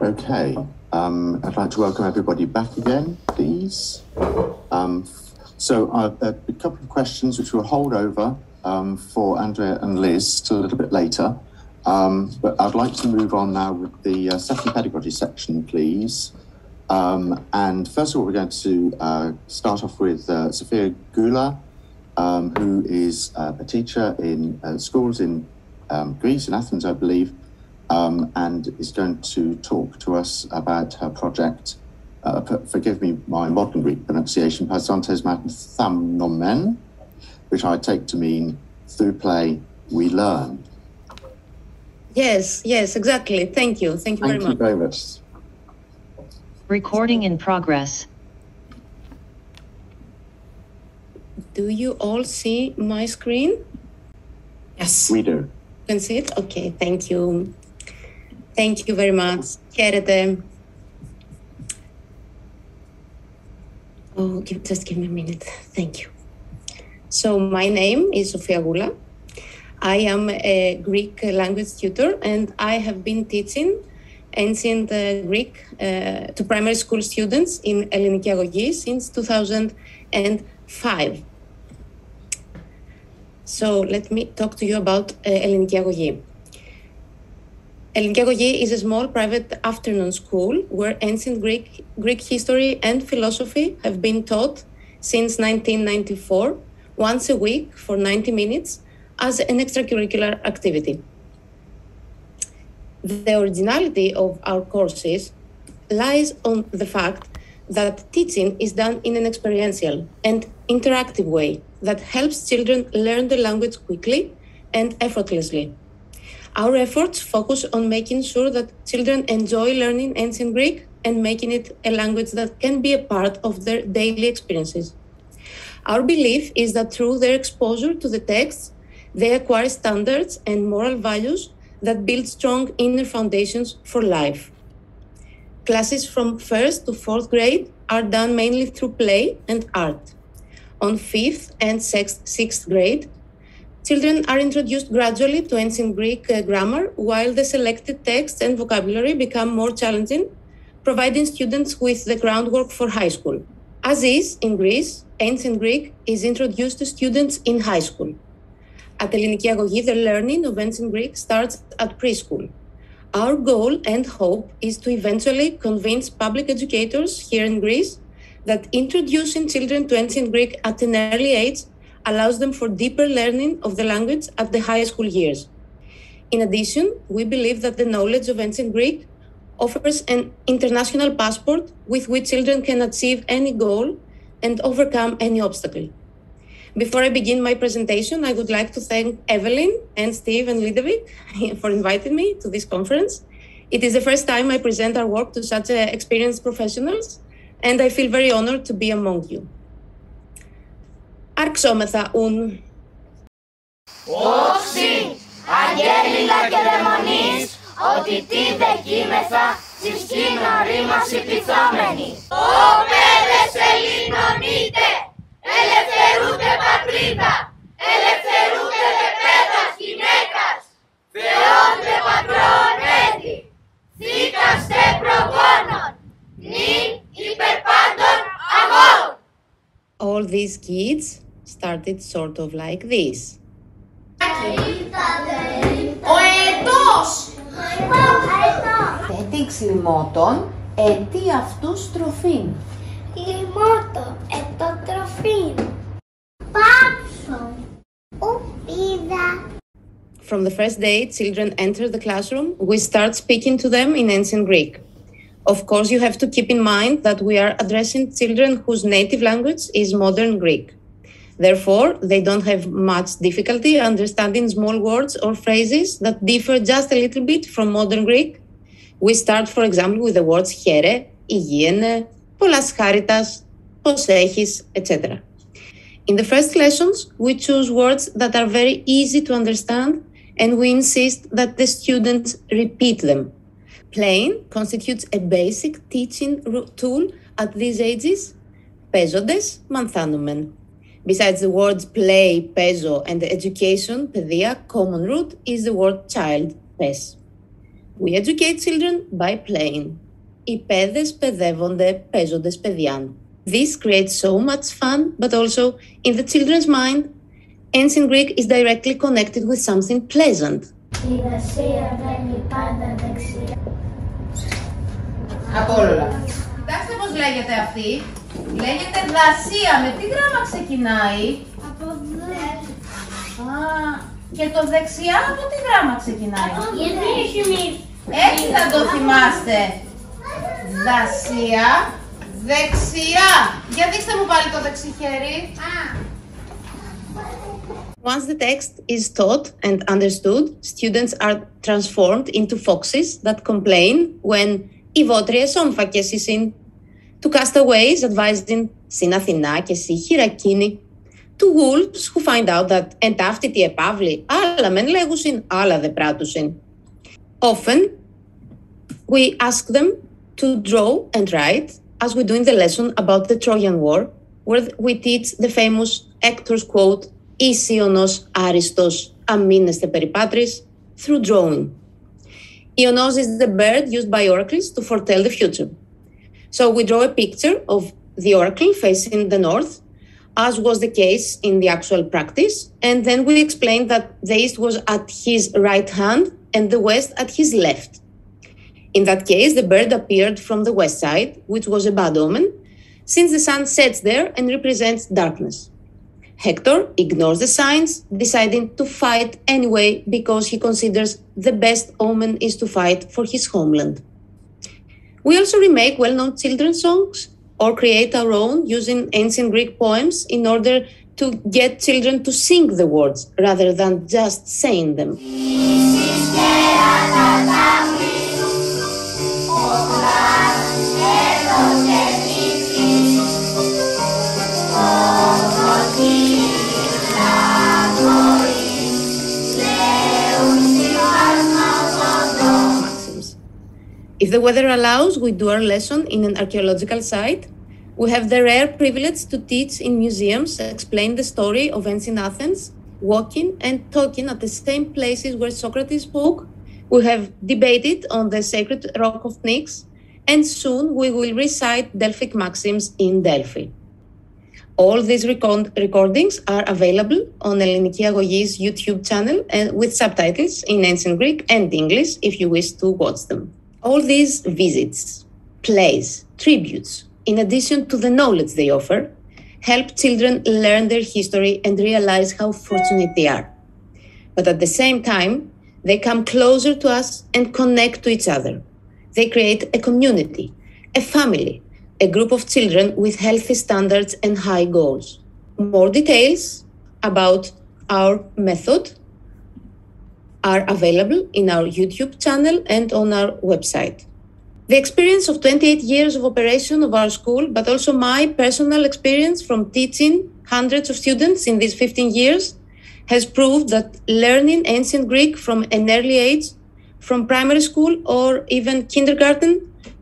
Okay, I'd like to welcome everybody back again, please. So a couple of questions which we'll hold over for Andrea and Liz till a little bit later. But I'd like to move on now with the second pedagogy section, please. And first of all, we're going to start off with Sophia Gula, who is a teacher in schools in Greece, in Athens, I believe, and is going to talk to us about her project, forgive me my modern Greek pronunciation, Παίζοντες μανθάνομεν, which I take to mean, through play, we learn. Yes, exactly. Thank you. Thank you very much. Thank you very much. Recording in progress. Do you all see my screen? Yes. We do. You can see it? Okay, thank you. Thank you very much. Χαίρετε. Oh, just give me a minute. Thank you. So my name is Sofia Gula. I am a Greek language tutor, and I have been teaching ancient Greek to primary school students in ΕΛΛΗΝΙΚΗ ΑΓὼΓΗ since 2005. So let me talk to you about ΕΛΛΗΝΙΚΗ ΑΓὼΓΗ. ΕΛΛΗΝΙΚΗ ΑΓὼΓΗ is a small private afternoon school where ancient Greek history and philosophy have been taught since 1994, once a week for 90 minutes as an extracurricular activity. The originality of our courses lies on the fact that teaching is done in an experiential and interactive way that helps children learn the language quickly and effortlessly. Our efforts focus on making sure that children enjoy learning ancient Greek and making it a language that can be a part of their daily experiences. Our belief is that through their exposure to the texts, they acquire standards and moral values that build strong inner foundations for life. Classes from 1st to 4th grade are done mainly through play and art. On 5th and 6th grade, children are introduced gradually to ancient Greek grammar, while the selected texts and vocabulary become more challenging, providing students with the groundwork for high school. As is in Greece, ancient Greek is introduced to students in high school. At ΕΛΛΗΝΙΚΗ ΑΓὼΓΗ, the learning of ancient Greek starts at preschool. Our goal and hope is to eventually convince public educators here in Greece that introducing children to ancient Greek at an early age allows them for deeper learning of the language at the high school years. In addition, we believe that the knowledge of ancient Greek offers an international passport with which children can achieve any goal and overcome any obstacle. Before I begin my presentation, I would like to thank Evelyn and Steve and Ludovic for inviting me to this conference. It is the first time I present our work to such experienced professionals, and I feel very honored to be among you. Αρξόμεθα ουν. Όψι, αγγέλινα και δαιμονείς, ότι τι δεκείμεθα, συσκήνω ρήμας υπηθόμενοι. Ω παιδες Ελλήνονίτε, ελευθερούτε πατρίδα, ελευθερούτε δε παιδας γυναίκας, θεόντε πατρών έτη, θήκαστε προγόνων, νυν υπερπάντων αγών. All these kids started sort of like this. Ο ετός! Έτη ξυλμότων, έτη αυτούς τροφήν. Λιμότο, ετό τροφήν. Πάψο, ουπίδα. From the first day children enter the classroom, we start speaking to them in ancient Greek. Of course, you have to keep in mind that we are addressing children whose native language is modern Greek. Therefore, they don't have much difficulty understanding small words or phrases that differ just a little bit from modern Greek. We start, for example, with the words χαίρε, υγιένε, πολλάς χάριτας, πώς έχεις, etc. In the first lessons, we choose words that are very easy to understand, and we insist that the students repeat them. Playing constitutes a basic teaching tool at these ages. Παίζοντες μανθάνομεν. Besides the words play, παίζω, and education, παιδεία, common root is the word child, πες. We educate children by playing. Οι παιδες παιδεύονται παίζοντες παιδιάν. This creates so much fun, but also in the children's mind, ancient Greek is directly connected with something pleasant. Η δασία βγαίνει πάντα δεξιά. Απόλυτα. Κοιτάξτε πώς λέγεται αυτή. Λέγεται δασία. Με τι γράμμα ξεκινάει? Από δε. Και το δεξιά από τι γράμμα ξεκινάει? Γιατί έχει μη. Έτσι θα το θυμάστε. Δασία, δεξιά. Για δείξτε μου πάλι το δεξιχέρι. Once the text is taught and understood, students are transformed into foxes that complain when οι βότριες όμφακες εισήν, to castaways advising «Συν Αθηνά και σύ χειρακίνη», to wolves who find out that «Εν ταύτη τι επαύλη, άλλα μεν λέγουσιν, άλλα δε πράτουσιν». Often, we ask them to draw and write, as we do in the lesson about the Trojan War, where we teach the famous Hector's quote, «Ίσιονος άριστος αμήνεστε περιπάτρις», through drawing. Ionos is the bird used by oracles to foretell the future. So we draw a picture of the oracle facing the north, as was the case in the actual practice, and then we explain that the east was at his right hand and the west at his left. In that case, the bird appeared from the west side, which was a bad omen, since the sun sets there and represents darkness. Hector ignores the signs, deciding to fight anyway because he considers the best omen is to fight for his homeland. We also remake well-known children's songs or create our own using ancient Greek poems in order to get children to sing the words rather than just saying them. If the weather allows, we do our lesson in an archaeological site. We have the rare privilege to teach in museums, explain the story of ancient Athens, walking and talking at the same places where Socrates spoke. We have debated on the sacred rock of Pnyx, and soon we will recite Delphic maxims in Delphi. All these recordings are available on ΕΛΛΗΝΙΚΗ ΑΓὼΓΗ's YouTube channel and with subtitles in ancient Greek and English if you wish to watch them. All these visits, plays, tributes, in addition to the knowledge they offer, help children learn their history and realize how fortunate they are. But at the same time, they come closer to us and connect to each other. They create a community, a family, a group of children with healthy standards and high goals. More details about our method are available in our YouTube channel and on our website. The experience of 28 years of operation of our school, but also my personal experience from teaching hundreds of students in these 15 years, has proved that learning ancient Greek from an early age, from primary school or even kindergarten,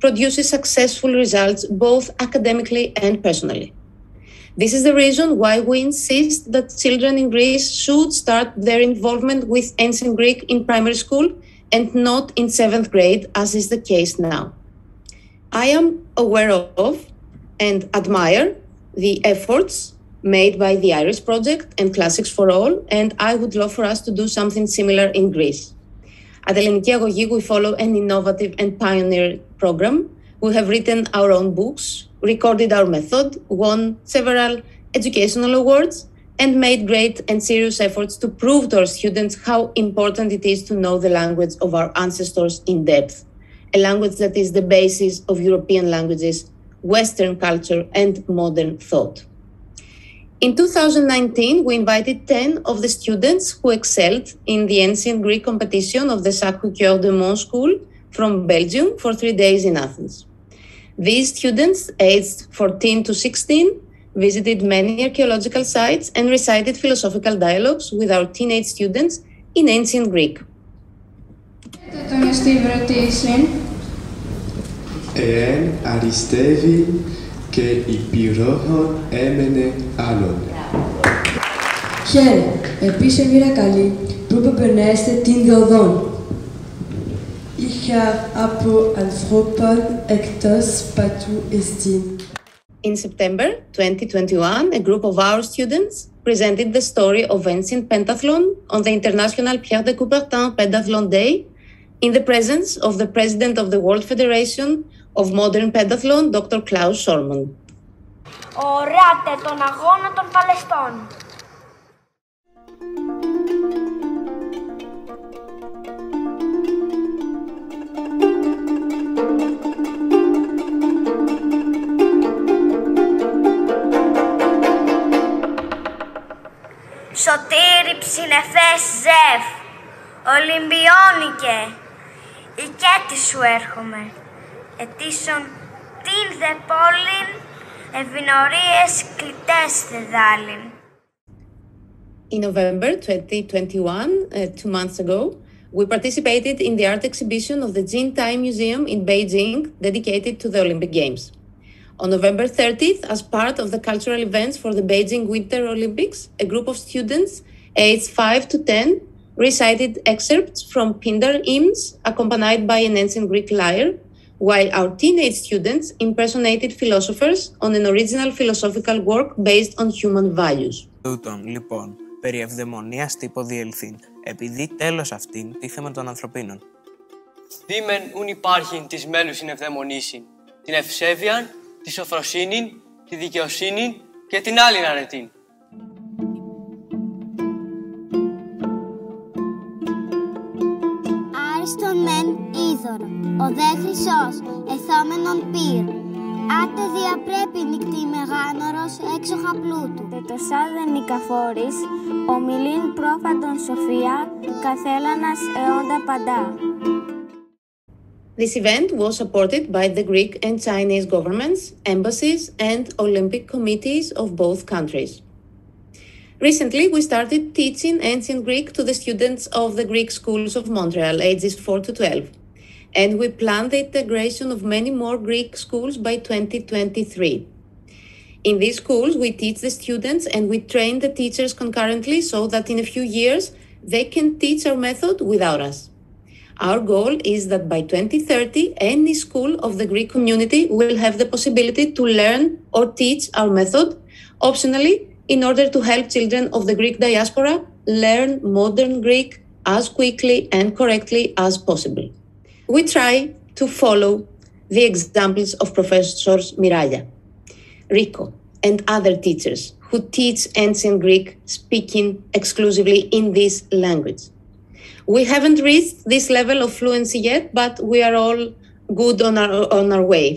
produces successful results both academically and personally. This is the reason why we insist that children in Greece should start their involvement with ancient Greek in primary school and not in 7th grade, as is the case now. I am aware of and admire the efforts made by the Irish Project and Classics for All, and I would love for us to do something similar in Greece. At ΕΛΛΗΝΙΚΗ ΑΓὼΓΗ, we follow an innovative and pioneer program. We have written our own books, recorded our method, won several educational awards, and made great and serious efforts to prove to our students how important it is to know the language of our ancestors in depth, a language that is the basis of European languages, Western culture, and modern thought. In 2019, we invited 10 of the students who excelled in the ancient Greek competition of the Sacré-Cœur de Mont School from Belgium for 3 days in Athens. These students, aged 14 to 16, visited many archaeological sites and recited philosophical dialogues with our teenage students in ancient Greek. Εάν αριστεύει και υπηρόχον έμενε άλλον. Χαίρε, επίσης μοίρα καλή, που πεπενέστε την διοδόν. είχα από ανθρώπων εκτός πατού εστίν. In September 2021, a group of our students presented the story of ancient pentathlon on the International Pierre de Coubertin Pentathlon Day in the presence of the President of the World Federation of Modern Pentathlon, Dr. Klaus Schormann. Οράτε τον αγώνα των Παλαιστών. Σωτήρι ψινεφές ζεύ, Ολυμπιόνικε, οικέτη σου έρχομαι, ετήσον την δε πόλην, ευηνορίες κλητές δε δάλην. In November 2021, 2 months ago, we participated in the art exhibition of the Jintai Museum in Beijing dedicated to the Olympic Games. On November 30th, as part of the cultural events for the Beijing Winter Olympics, a group of students aged 5 to 10 recited excerpts from Pindar hymns accompanied by an ancient Greek lyre, while our teenage students impersonated philosophers on an original philosophical work based on human values. Τούτον, λοιπόν, περί ευδαιμονίας τύπο διελθύν, επειδή τέλος αυτήν τίθεμεν των ανθρωπίνων. Δήμεν ουν υπάρχειν της μέλους in ευδαιμονήσιν, την ευσέβειαν, τη σοφροσύνην, τη δικαιοσύνην και την άλλην αρετήν. Άριστον μεν είδωρο, ο δε χρυσός, εθόμενον πυρ. Άτε διαπρέπει νυχτή μεγάνωρος έξοχα πλούτου. Τετοσά δε νικαφόρης, ομιλήν πρόφαντον σοφία, καθέλανας αιώντα παντά. This event was supported by the Greek and Chinese governments, embassies, and Olympic committees of both countries. Recently, we started teaching ancient Greek to the students of the Greek schools of Montreal, ages 4 to 12. And we plan the integration of many more Greek schools by 2023. In these schools, we teach the students and we train the teachers concurrently so that in a few years, they can teach our method without us. Our goal is that by 2030, any school of the Greek community will have the possibility to learn or teach our method, optionally, in order to help children of the Greek diaspora learn modern Greek as quickly and correctly as possible. We try to follow the examples of Professors Miralya, Rico, and other teachers who teach ancient Greek speaking exclusively in this language. We haven't reached this level of fluency yet, but we are all good on our way.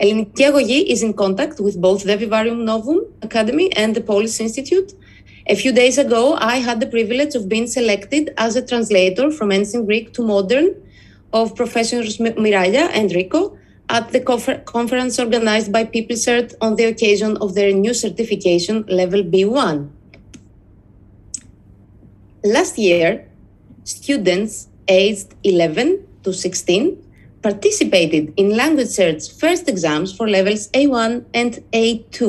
ΕΛΛΗΝΙΚΗ ΑΓΩΓΗ is in contact with both the Vivarium Novum Academy and the Polish Institute. A few days ago, I had the privilege of being selected as a translator from ancient Greek to modern of Professors Miralya and Rico at the conference organized by PeopleCert on the occasion of their new certification level B1. Last year, students aged 11 to 16 participated in LanguageCert's first exams for levels A1 and A2.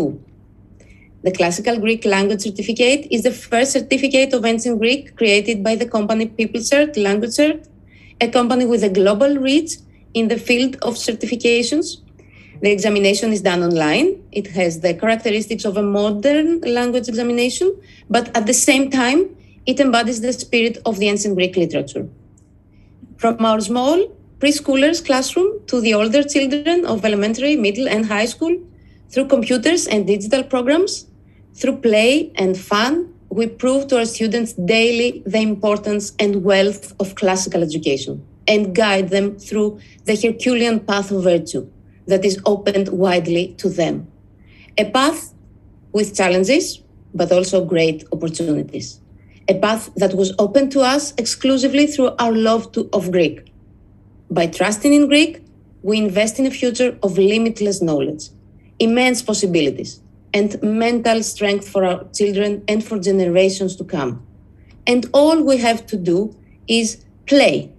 The Classical Greek Language Certificate is the first certificate of ancient Greek created by the company PeopleCert, LanguageCert, a company with a global reach in the field of certifications. The examination is done online. It has the characteristics of a modern language examination, but at the same time, it embodies the spirit of the ancient Greek literature. From our small preschoolers classroom to the older children of elementary, middle, and high school, through computers and digital programs, through play and fun, we prove to our students daily the importance and wealth of classical education and guide them through the Herculean path of virtue that is opened widely to them. A path with challenges, but also great opportunities. A path that was open to us exclusively through our love of Greek. By trusting in Greek, we invest in a future of limitless knowledge, immense possibilities, and mental strength for our children and for generations to come. And all we have to do is play.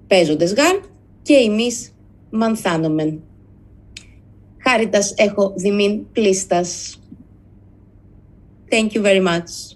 Παίζοντες γάρ και εμείς μανθάνομεν. Χάριτας έχω δημήν πλίστας. Thank you very much.